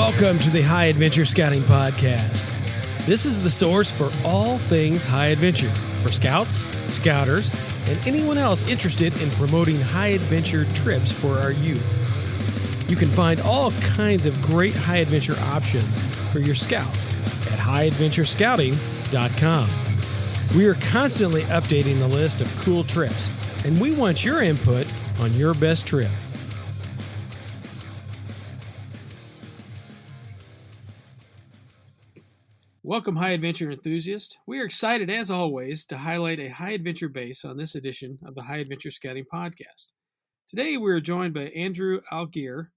Welcome to the High Adventure Scouting Podcast. This is the source for all things high adventure for scouts, scouters, and anyone else interested in promoting high adventure trips for our youth. You can find all kinds of great high adventure options for your scouts at highadventurescouting.com. We are constantly updating the list of cool trips, and we want your input on your best trip. Welcome, high adventure enthusiasts. We are excited, as always, to highlight a high adventure base on this edition of the High Adventure Scouting Podcast. Today, we are joined by Andrew Allgeier,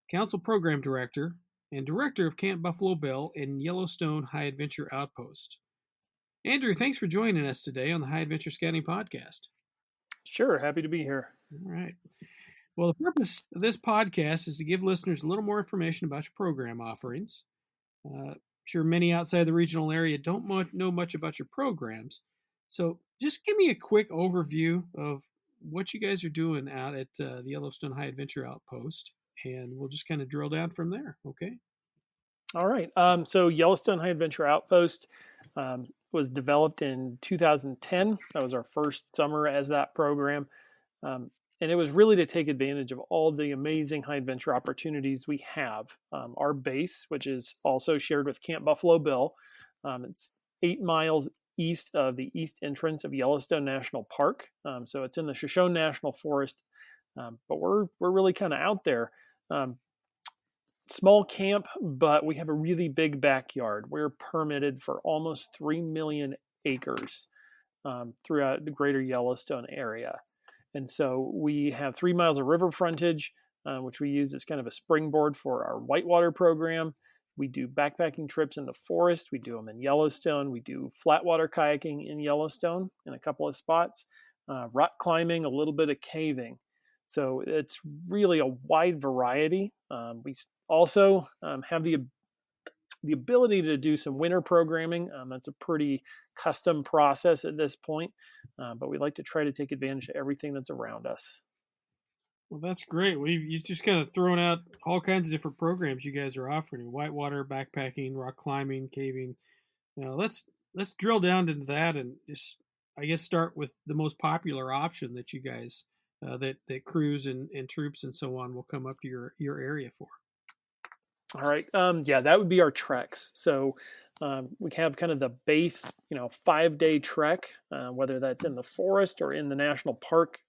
Council Program Director and Director of Camp Buffalo Bill in Yellowstone High Adventure Outpost. Andrew, thanks for joining us today on the High Adventure Scouting Podcast. Sure, happy to be here. All right. Well, the purpose of this podcast is to give listeners a little more information about your program offerings. Sure, many outside the regional area don't know much about your programs. So just give me a quick overview of what you guys are doing out at the Yellowstone High Adventure Outpost, and we'll just kind of drill down from there, okay? All right. So Yellowstone High Adventure Outpost was developed in 2010. That was our first summer as that program. And it was really to take advantage of all the amazing high adventure opportunities we have. Our base, which is also shared with Camp Buffalo Bill, it's 8 miles east of the east entrance of Yellowstone National Park. So it's in the Shoshone National Forest, but we're really kind of out there. Small camp, but we have a really big backyard. We're permitted for almost 3 million acres throughout the greater Yellowstone area. And so we have 3 miles of river frontage, which we use as kind of a springboard for our whitewater program. We do backpacking trips in the forest. We do them in Yellowstone. We do flatwater kayaking in Yellowstone in a couple of spots, rock climbing, a little bit of caving. So it's really a wide variety. We also have the ability to do some winter programming. That's a pretty custom process at this point, but we like to try to take advantage of everything that's around us. Well, that's great. You just kind of thrown out all kinds of different programs you guys are offering: whitewater, backpacking, rock climbing, caving. Now, let's drill down into that and just, I guess, start with the most popular option that you guys that crews and troops and so on will come up to your area for. All right. Yeah, that would be our treks. So we have kind of the base, 5-day trek, whether that's in the forest or in the national park.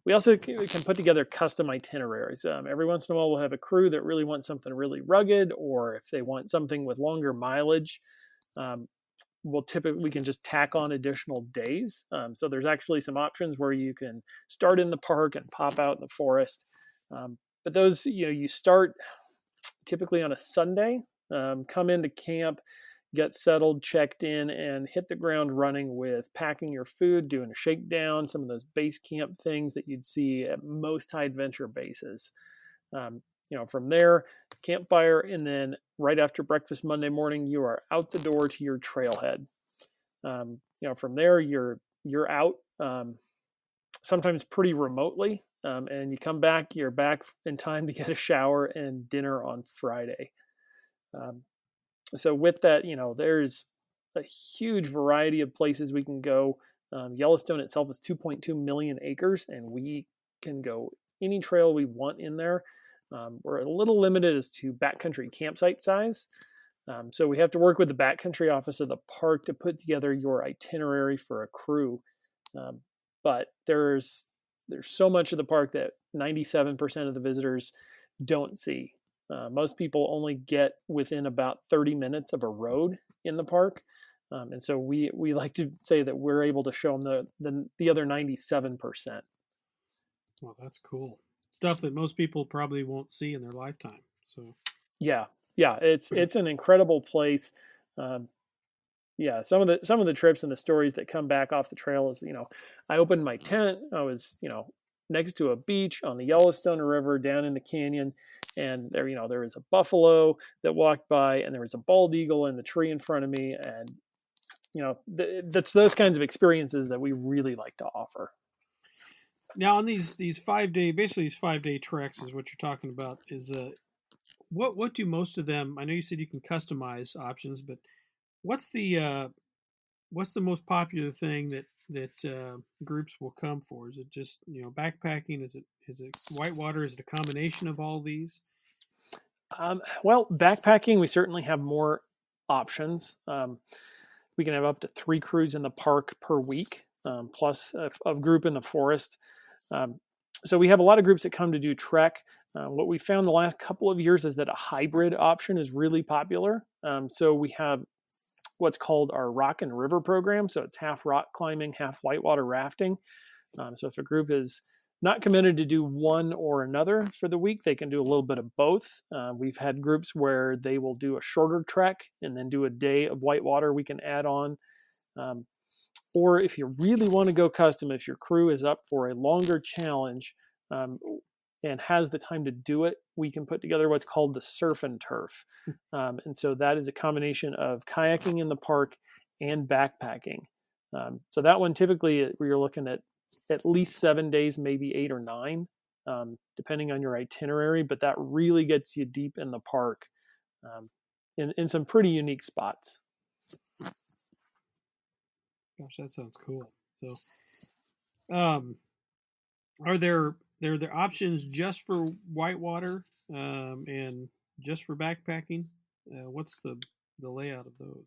We also can put together custom itineraries. Every once in a while, we'll have a crew that really wants something really rugged, or if they want something with longer mileage, we can just tack on additional days. So there's actually some options where you can start in the park and pop out in the forest. But those, you start typically on a Sunday, come into camp, get settled, checked in, and hit the ground running with packing your food, doing a shakedown, some of those base camp things that you'd see at most high adventure bases. From there, campfire, and then right after breakfast Monday morning, you are out the door to your trailhead. From there, you're out, sometimes pretty remotely. And you come back, you're back in time to get a shower and dinner on Friday. So with that, there's a huge variety of places we can go. Yellowstone itself is 2.2 million acres, and we can go any trail we want in there. We're a little limited as to backcountry campsite size. So we have to work with the backcountry office of the park to put together your itinerary for a crew. But there's so much of the park that 97% of the visitors don't see. Most people only get within about 30 minutes of a road in the park. And so we like to say that we're able to show them the other 97%. Well, that's cool. Stuff that most people probably won't see in their lifetime. So yeah, it's an incredible place. Some of the trips and the stories that come back off the trail is, I opened my tent. I was, next to a beach on the Yellowstone River down in the canyon, and there was a buffalo that walked by, and there was a bald eagle in the tree in front of me, and that's those kinds of experiences that we really like to offer. Now, on these 5-day treks is what you're talking about. Is what do most of them? I know you said you can customize options, but what's the most popular thing that groups will come for? Is it just backpacking? Is it whitewater? Is it a combination of all these? Well, backpacking, we certainly have more options. We can have up to 3 crews in the park per week, plus a group in the forest. Um, so we have a lot of groups that come to do trek. What we found the last couple of years is that a hybrid option is really popular. So we have what's called our rock and river program. So it's half rock climbing, half whitewater rafting. So if a group is not committed to do one or another for the week, they can do a little bit of both. We've had groups where they will do a shorter trek and then do a day of whitewater we can add on. Um, or if you really want to go custom, if your crew is up for a longer challenge um, and has the time to do it, we can put together what's called the surf and turf. And so that is a combination of kayaking in the park and backpacking. So that one typically we're looking at least 7 days, maybe 8 or 9, depending on your itinerary. But that really gets you deep in the park um, in some pretty unique spots. Gosh, that sounds cool. So, are there options just for whitewater and just for backpacking? What's the layout of those?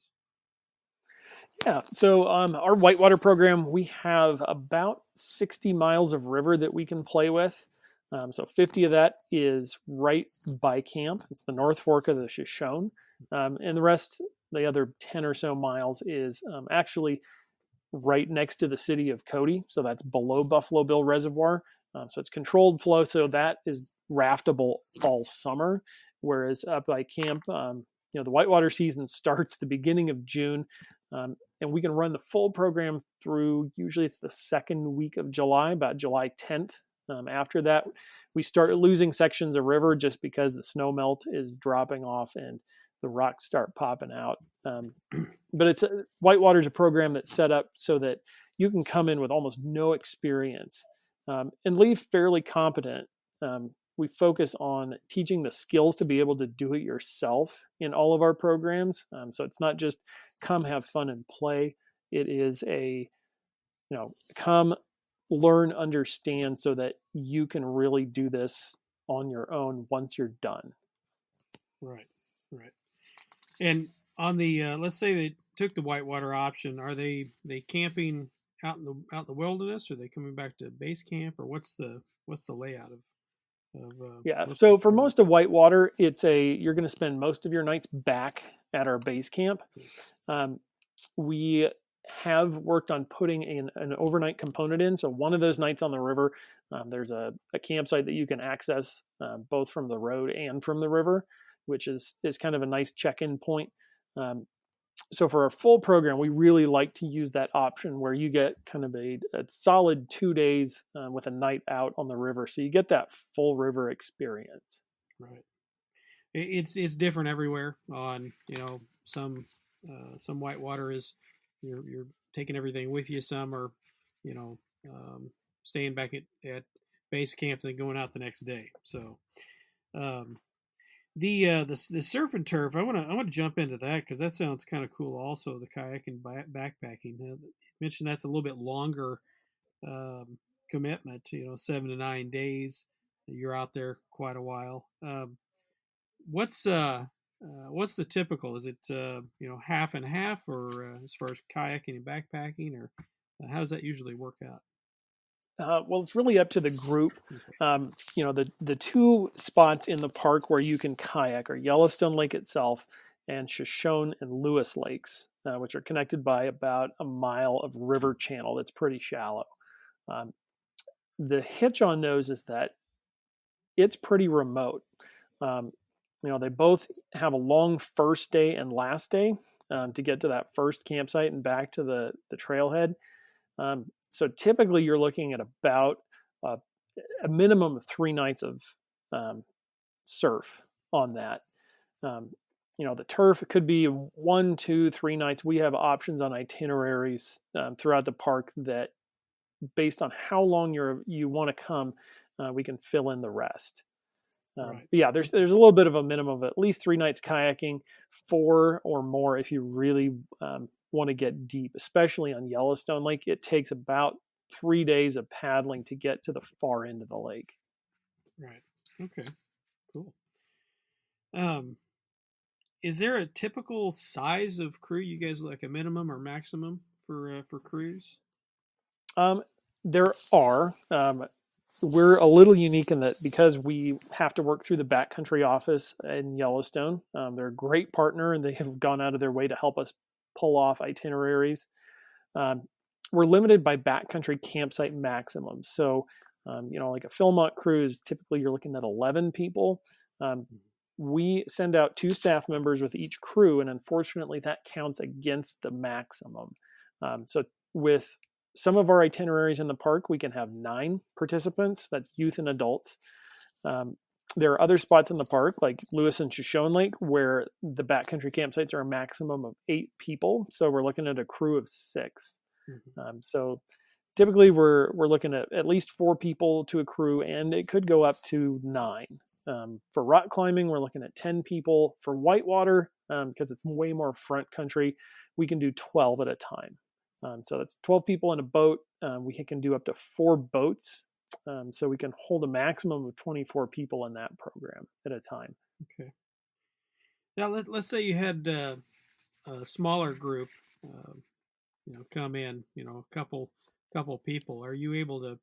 Yeah. So our whitewater program, we have about 60 miles of river that we can play with. So 50 of that is right by camp. It's the North Fork of the Shoshone. And the rest, the other 10 or so miles, is actually right next to the city of Cody. So that's below Buffalo Bill Reservoir. So it's controlled flow. So that is raftable all summer. Whereas up by camp, the whitewater season starts the beginning of June. And we can run the full program through, usually it's the second week of July, about July 10th. After that, we start losing sections of river just because the snow melt is dropping off and the rocks start popping out. But whitewater is a program that's set up so that you can come in with almost no experience and leave fairly competent. We focus on teaching the skills to be able to do it yourself in all of our programs. So it's not just come have fun and play. It is come learn, understand, so that you can really do this on your own once you're done. Right, right. And on the let's say they took the whitewater option, are they camping out in the wilderness? Or are they coming back to base camp, or what's the layout of Yeah. most of So these for programs? most of whitewater, you're going to spend most of your nights back at our base camp. Um, we have worked on putting an overnight component in. So one of those nights on the river, there's a campsite that you can access both from the road and from the river, which is kind of a nice check-in point. So for our full program, we really like to use that option where you get kind of a solid 2 days with a night out on the river. So you get that full river experience. Right. It's different everywhere. On some whitewater is you're taking everything with you. Some are you know staying back at base camp and then going out the next day. So um, the surf and turf. I want to jump into that because that sounds kind of cool. Also, the kayak and backpacking. You mentioned that's a little bit longer um, commitment. 7 to 9 days. You're out there quite a while. What's what's the typical? Is it half and half, or as far as kayaking and backpacking, or how does that usually work out? Well, it's really up to the group. Okay. The two spots in the park where you can kayak are Yellowstone Lake itself and Shoshone and Lewis Lakes, which are connected by about a mile of river channel that's pretty shallow. Um, the hitch on those is that it's pretty remote. Um, they both have a long first day and last day to get to that first campsite and back to the trailhead. So typically, you're looking at about uh, a minimum of 3 nights of um, surf on that. Um, the turf, it could be 1, 2, 3 nights. We have options on itineraries throughout the park that, based on how long you want to come, we can fill in the rest. Right. But yeah, there's a little bit of a minimum of at least 3 nights kayaking, 4 or more if you really want to get deep, especially on Yellowstone Lake. It takes about 3 days of paddling to get to the far end of the lake. Right. Okay. Cool. Um, is there a typical size of crew you guys like, a minimum or maximum for crews? Um, there are. We're a little unique in that because we have to work through the backcountry office in Yellowstone. They're a great partner and they have gone out of their way to help us pull off itineraries. Um, we're limited by backcountry campsite maximums. So, like a Philmont cruise, typically you're looking at 11 people. Um, we send out 2 staff members with each crew, and unfortunately, that counts against the maximum. So, with some of our itineraries in the park, we can have 9 participants. That's youth and adults. Um, there are other spots in the park, like Lewis and Shoshone Lake, where the backcountry campsites are a maximum of 8 people. So we're looking at a crew of 6. So typically we're looking at least 4 people to a crew, and it could go up to 9. For rock climbing, we're looking at 10 people. For whitewater, because it's way more front country, we can do 12 at a time. So that's 12 people in a boat. We can do up to 4 boats. So we can hold a maximum of 24 people in that program at a time. Okay. Now let's say you had a smaller group, come in, a couple people. Are you able to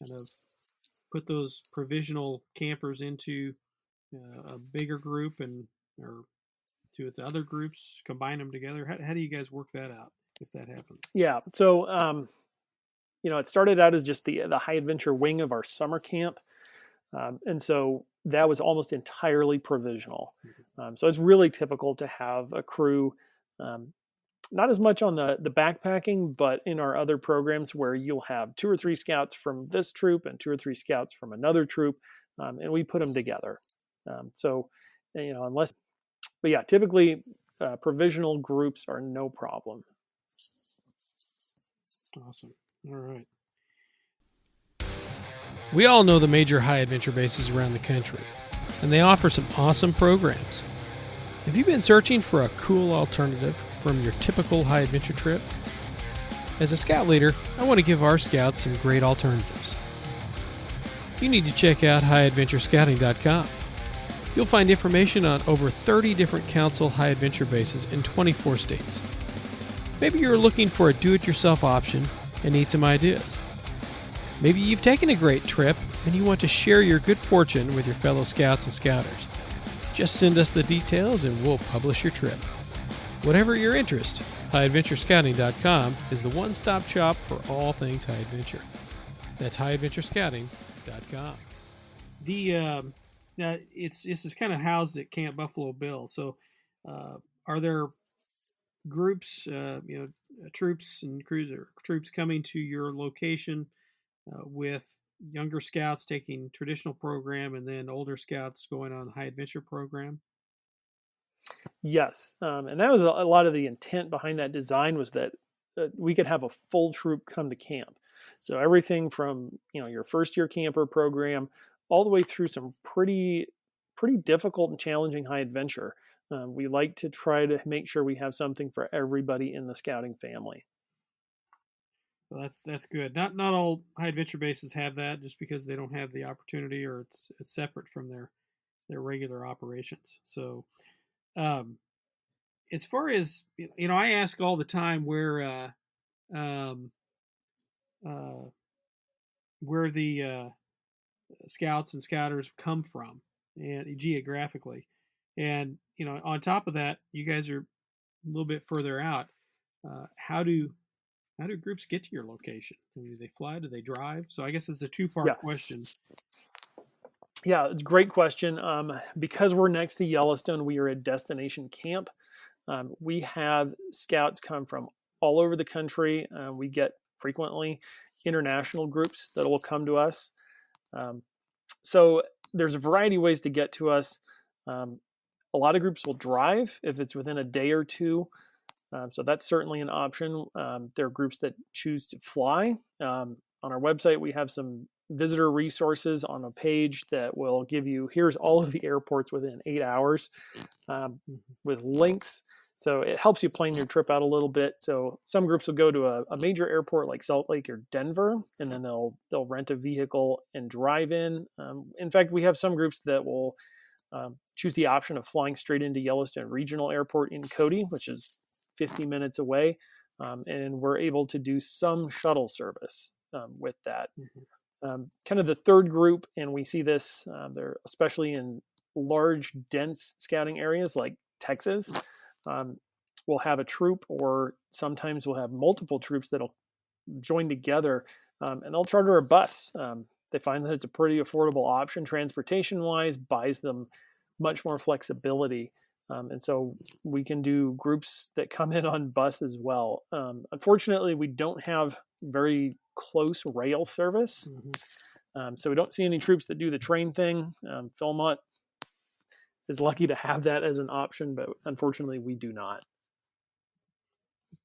kind of put those provisional campers into a bigger group and or two with the other groups, combine them together? How do you guys work that out if that happens? Yeah. So it started out as just the high adventure wing of our summer camp. And so that was almost entirely provisional. So it's really typical to have a crew, not as much on the backpacking, but in our other programs where you'll have 2 or 3 scouts from this troop and 2 or 3 scouts from another troop, and we put them together. So, but yeah, typically provisional groups are no problem. Awesome. All right. We all know the major high adventure bases around the country, and they offer some awesome programs. Have you been searching for a cool alternative from your typical high adventure trip? As a scout leader, I want to give our scouts some great alternatives. You need to check out highadventurescouting.com. You'll find information on over 30 different council high adventure bases in 24 states. Maybe you're looking for a do-it-yourself option and need some ideas. Maybe you've taken a great trip and you want to share your good fortune with your fellow scouts and scouters. Just send us the details and we'll publish your trip. Whatever your interest, highadventurescouting.com is the one-stop shop for all things high adventure. That's highadventurescouting.com. This is kind of housed at Camp Buffalo Bill. So, are there groups, troops and cruiser troops coming to your location with younger scouts taking traditional program and then older scouts going on the high adventure program? Yes, and that was a lot of the intent behind that design was that we could have a full troop come to camp. So everything from your first year camper program all the way through some pretty difficult and challenging high adventure. We like to try to make sure we have something for everybody in the scouting family. Well, that's good. Not all high adventure bases have that, just because they don't have the opportunity or it's separate from their regular operations. So, um, as far as I ask all the time um, uh, where the scouts and scouters come from and geographically, and on top of that, you guys are a little bit further out. How do groups get to your location? I mean, do they fly? Do they drive? So I guess it's a two-part Yeah, question. yeah, it's a great question. Because we're next to Yellowstone, we are a destination camp. We have scouts come from all over the country. We get frequently international groups that will come to us. So there's a variety of ways to get to us. A lot of groups will drive if it's within a day or two. So that's certainly an option. There are groups that choose to fly. On our website, we have some visitor resources on a page that will give you, here's all of the airports within 8 hours, with links. So it helps you plan your trip out a little bit. So some groups will go to a major airport like Salt Lake or Denver, and then they'll rent a vehicle and drive in. In fact, we have some groups that will choose the option of flying straight into Yellowstone Regional Airport in Cody, which is 50 minutes away. And we're able to do some shuttle service with that. Kind of the third group, and we see this there, especially in large, dense scouting areas like Texas. We'll have a troop, or sometimes we'll have multiple troops that'll join together, and they'll charter a bus. They find that it's a pretty affordable option transportation-wise, buys them much more flexibility. And so we can do groups that come in on bus as well. Unfortunately, we don't have very close rail service. So we don't see any troops that do the train thing. Philmont is lucky to have that as an option, but unfortunately we do not.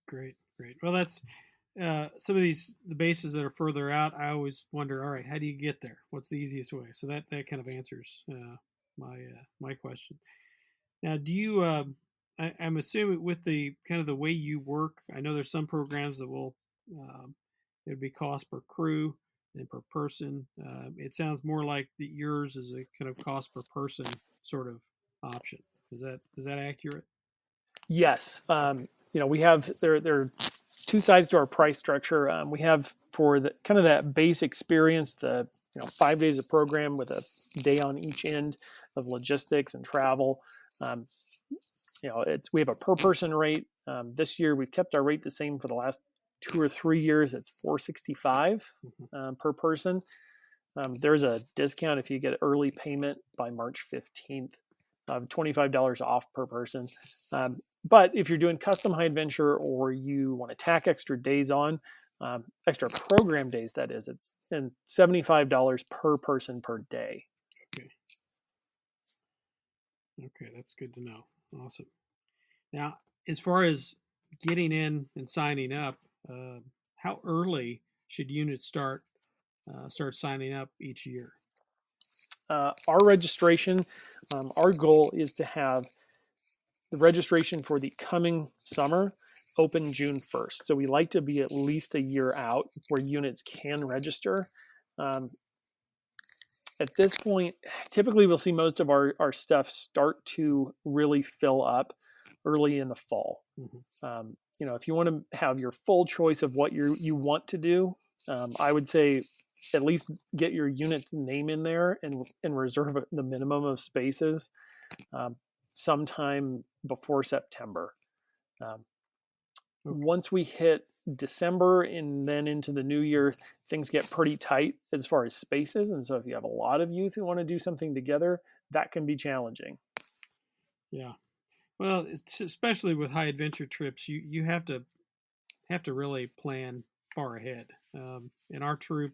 Great. Well, that's some of the bases that are further out. I always wonder, all right, how do you get there? What's the easiest way? So that kind of answers my question. Now, do you? I'm assuming with the kind of the way you work, I know there's some programs that will it would be cost per crew and per person. It sounds more like that yours is a kind of cost per person sort of option. Is that accurate? Yes. We have there are two sides to our price structure. We have for the kind of that base experience, the 5 days of program with a day on each end of logistics and travel. We have a per person rate. This year we've kept our rate the same for the last 2 or 3 years. It's $465 per person. There's a discount if you get early payment by March 15th, $25 off per person. But if you're doing custom high adventure, or you want to tack extra days on, extra program days, that is, it's $75 per person per day. Okay, that's good to know. Awesome. Now, as far as getting in and signing up, how early should units start signing up each year? Our registration, our goal is to have the registration for the coming summer open June 1st. So we like to be at least a year out where units can register. At this point, typically we'll see most of our stuff start to really fill up early in the fall. If you want to have your full choice of what you want to do, I would say at least get your unit's name in there and reserve the minimum of spaces sometime before September. Once we hit December and then into the new year, things get pretty tight as far as spaces. And so if you have a lot of youth who want to do something together, that can be challenging. Yeah. Well, especially with high adventure trips, you have to really plan far ahead. In our troop,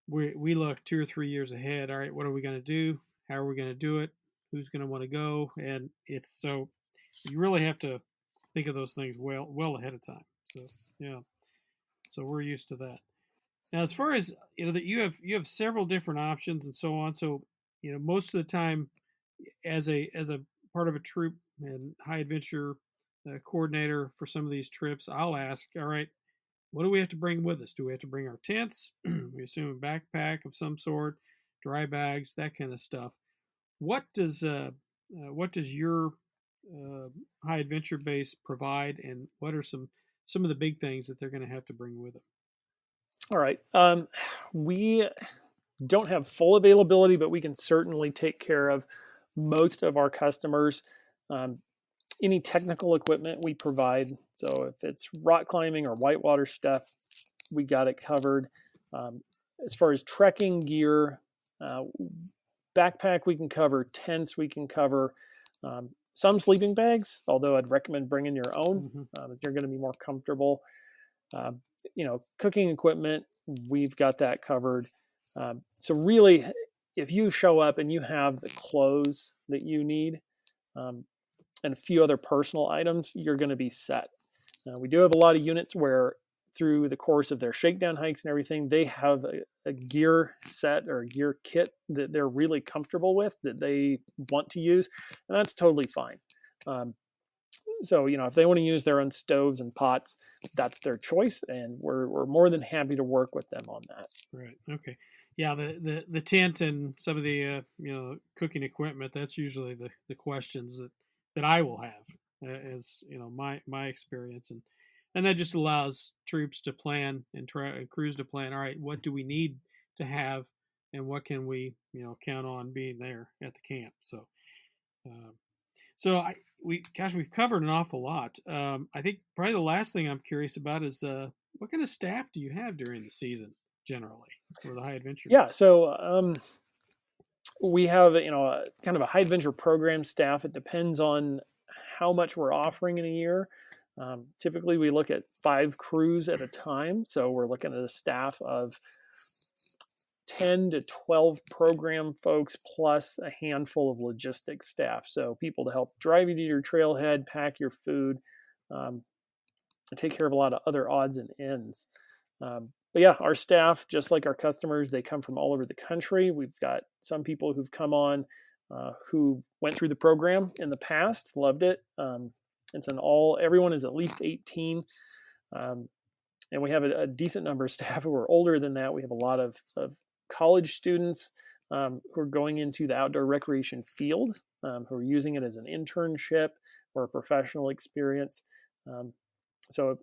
we look 2 or 3 years ahead. All right, what are we going to do? How are we going to do it? Who's going to want to go? And it's so you really have to think of those things well ahead of time. So yeah, so we're used to that. Now, as far as that you have several different options and so on. So most of the time, as a part of a troop and high adventure coordinator for some of these trips, I'll ask, all right, what do we have to bring with us? Do we have to bring our tents? We assume a backpack of some sort, dry bags, that kind of stuff. What does your high adventure base provide, and what are some of the big things that they're going to have to bring with them? All right. We don't have full availability, but we can certainly take care of most of our customers. Any technical equipment we provide. So if it's rock climbing or whitewater stuff, we got it covered. As far as trekking gear, backpack we can cover, tents we can cover, some sleeping bags, although I'd recommend bringing your own. If you're going to be more comfortable. Cooking equipment, we've got that covered. So really, if you show up and you have the clothes that you need, and a few other personal items, you're going to be set. We do have a lot of units where through the course of their shakedown hikes and everything, they have a gear set or a gear kit that they're really comfortable with, that they want to use, and that's totally fine. So, if they want to use their own stoves and pots, that's their choice, and we're more than happy to work with them on that. Right. Okay. Yeah. The tent and some of the cooking equipment. That's usually the questions that I will have, as my experience, and that just allows troops to plan and crews to plan. All right, what do we need to have, and what can we count on being there at the camp? So. We've covered an awful lot. I think probably the last thing I'm curious about is what kind of staff do you have during the season generally for the high adventure? Yeah, so we have a kind of a high adventure program staff. It depends on how much we're offering in a year. Typically, we look at 5 crews at a time, so we're looking at a staff of 10 to 12 program folks plus a handful of logistics staff. So people to help drive you to your trailhead, pack your food, and take care of a lot of other odds and ends. But yeah, our staff, just like our customers, they come from all over the country. We've got some people who've come on who went through the program in the past, loved it. It's everyone is at least 18. And we have a decent number of staff who are older than that. We have a lot of college students who are going into the outdoor recreation field, who are using it as an internship or a professional experience. So a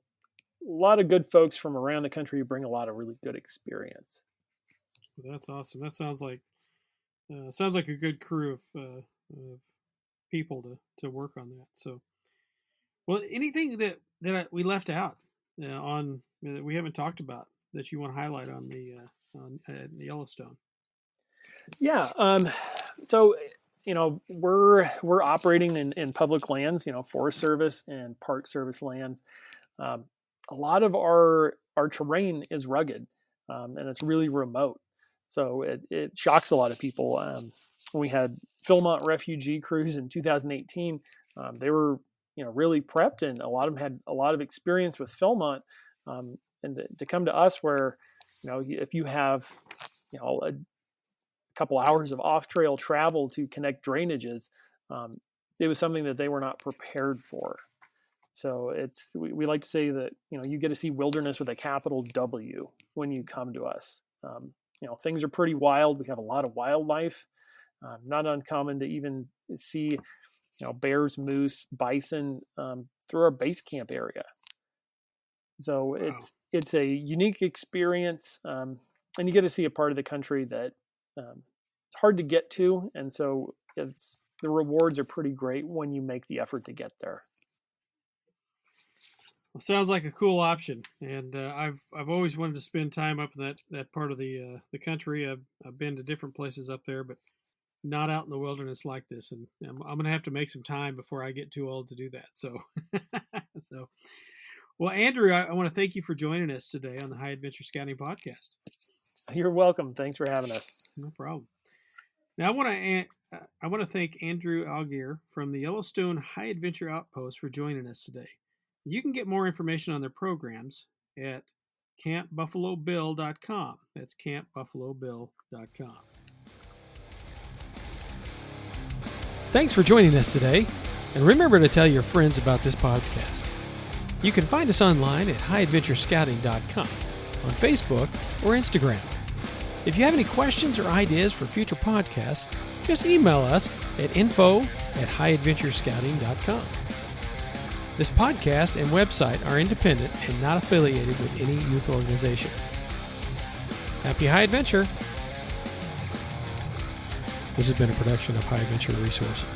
lot of good folks from around the country who bring a lot of really good experience. That's awesome. That sounds like a good crew of people to work on that. So, well, anything that we left out on that we haven't talked about that you want to highlight on the Yellowstone? Yeah. So we're operating in public lands, Forest Service and Park Service lands. A lot of our terrain is rugged, and it's really remote. So it shocks a lot of people. When we had Philmont refugee crews in 2018, they were really prepped, and a lot of them had a lot of experience with Philmont. And to come to us where, if you have, a couple hours of off-trail travel to connect drainages, it was something that they were not prepared for. So we like to say that, you get to see wilderness with a capital W when you come to us. Things are pretty wild. We have a lot of wildlife, not uncommon to even see, bears, moose, bison through our base camp area. So wow. It's a unique experience, and you get to see a part of the country that it's hard to get to, and so the rewards are pretty great when you make the effort to get there. Well, sounds like a cool option, and I've always wanted to spend time up in that part of the country. I've been to different places up there, but not out in the wilderness like this, and I'm going to have to make some time before I get too old to do that. So, Well, Andrew, I want to thank you for joining us today on the High Adventure Scouting Podcast. You're welcome. Thanks for having us. No problem. Now, I want to thank Andrew Allgeier from the Yellowstone High Adventure Outpost for joining us today. You can get more information on their programs at campbuffalobill.com. That's campbuffalobill.com. Thanks for joining us today, and remember to tell your friends about this podcast. You can find us online at highadventurescouting.com, on Facebook or Instagram. If you have any questions or ideas for future podcasts, just email us at info@highadventurescouting.com. This podcast and website are independent and not affiliated with any youth organization. Happy high adventure! This has been a production of High Adventure Resources.